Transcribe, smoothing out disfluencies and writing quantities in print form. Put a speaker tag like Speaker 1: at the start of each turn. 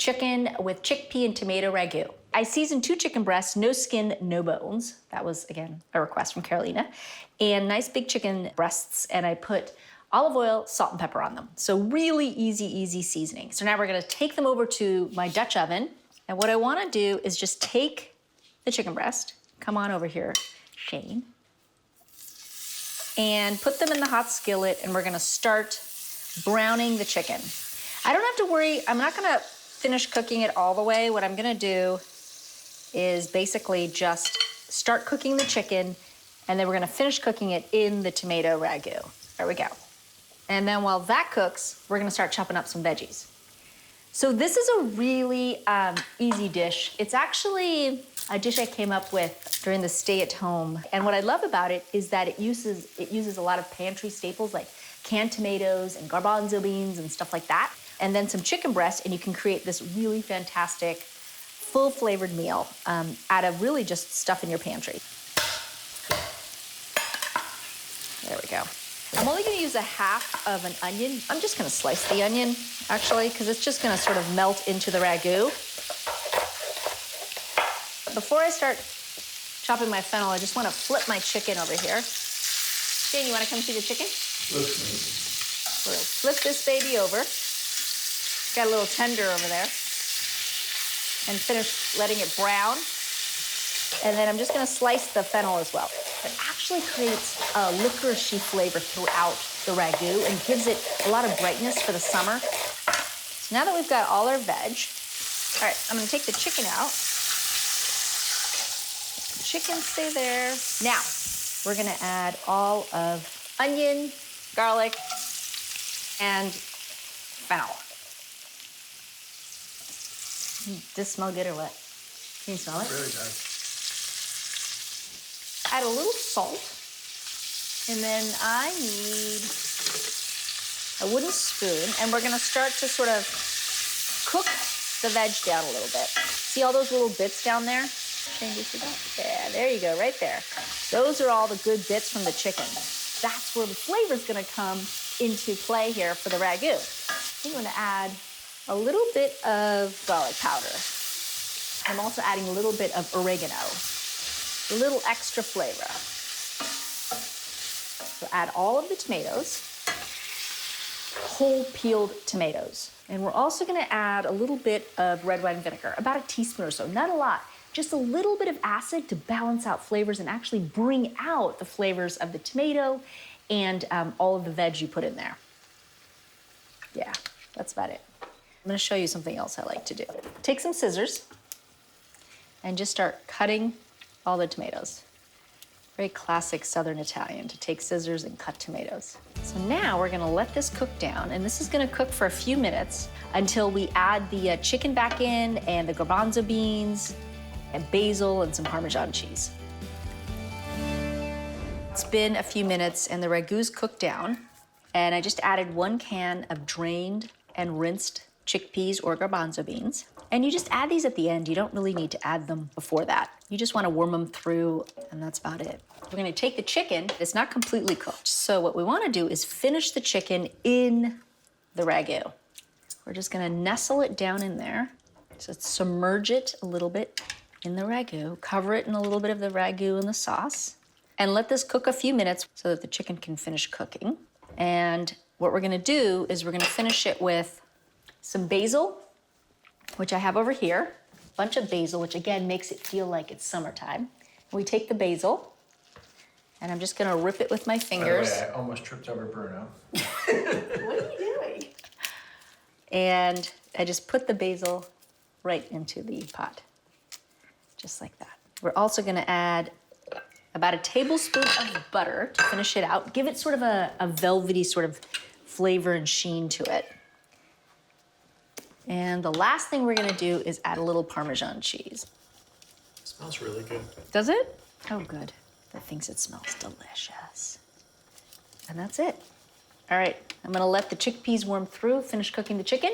Speaker 1: chicken with chickpea and tomato ragu. I seasoned 2 chicken breasts, no skin, no bones. That was, again, a request from Carolina. And nice big chicken breasts, and I put olive oil, salt, and pepper on them. So really easy seasoning. So now we're gonna take them over to my Dutch oven. And what I wanna do is just take the chicken breast, come on over here, Shane, and put them in the hot skillet, and we're gonna start browning the chicken. I don't have to worry, I'm not gonna finish cooking it all the way. What I'm gonna do is basically just start cooking the chicken, and then we're gonna finish cooking it in the tomato ragu. There we go. And then while that cooks, we're gonna start chopping up some veggies. So this is a really easy dish. It's actually a dish I came up with during the stay at home. And what I love about it is that it uses a lot of pantry staples like canned tomatoes and garbanzo beans and stuff like that. And then some chicken breast, and you can create this really fantastic, full-flavored meal out of really just stuff in your pantry. There we go. I'm only gonna use a half of an onion. I'm just gonna slice the onion, actually, because it's just gonna sort of melt into the ragu. Before I start chopping my fennel, I just wanna flip my chicken over here. Jane, you wanna come see the chicken? We're gonna flip this baby over. Got a little tender over there. And finish letting it brown. And then I'm just gonna slice the fennel as well. It actually creates a licoricey flavor throughout the ragu and gives it a lot of brightness for the summer. So now that we've got all our veg, all right, I'm gonna take the chicken out. The chicken stay there. Now, we're gonna add all of onion, garlic, and fennel. Does this smell good or what? Can you smell it?
Speaker 2: Really does.
Speaker 1: Add a little salt, and then I need a wooden spoon, and we're gonna start to sort of cook the veg down a little bit. See all those little bits down there? Shane, do you see that? Yeah, there you go, right there. Those are all the good bits from the chicken. That's where the flavor's gonna come into play here for the ragu. I'm gonna add a little bit of garlic powder. I'm also adding a little bit of oregano. A little extra flavor. So add all of the tomatoes, whole peeled tomatoes. And we're also gonna add a little bit of red wine vinegar, about a teaspoon or so, not a lot. Just a little bit of acid to balance out flavors and actually bring out the flavors of the tomato and all of the veg you put in there. Yeah, that's about it. I'm gonna show you something else I like to do. Take some scissors and just start cutting all the tomatoes. Very classic Southern Italian to take scissors and cut tomatoes. So now we're gonna let this cook down, and this is gonna cook for a few minutes until we add the chicken back in and the garbanzo beans and basil and some Parmesan cheese. It's been a few minutes and the ragu's cooked down, and I just added 1 can of drained and rinsed chickpeas or garbanzo beans. And you just add these at the end. You don't really need to add them before that. You just want to worm them through, and that's about it. We're gonna take the chicken. It's not completely cooked. So what we wanna do is finish the chicken in the ragu. We're just gonna nestle it down in there. So submerge it a little bit in the ragu, cover it in a little bit of the ragu and the sauce, and let this cook a few minutes so that the chicken can finish cooking. And what we're gonna do is we're gonna finish it with some basil, which I have over here, a bunch of basil, which again makes it feel like it's summertime. We take the basil, and I'm just gonna rip it with my fingers.
Speaker 2: By the way, I almost tripped over Bruno.
Speaker 1: What are you doing? And I just put the basil right into the pot, just like that. We're also gonna add about a tablespoon of butter to finish it out. Give it sort of a velvety sort of flavor and sheen to it. And the last thing we're gonna do is add a little Parmesan cheese.
Speaker 2: It smells really good.
Speaker 1: Does it? Oh, good. That thinks it smells delicious. And that's it. All right, I'm gonna let the chickpeas warm through, finish cooking the chicken.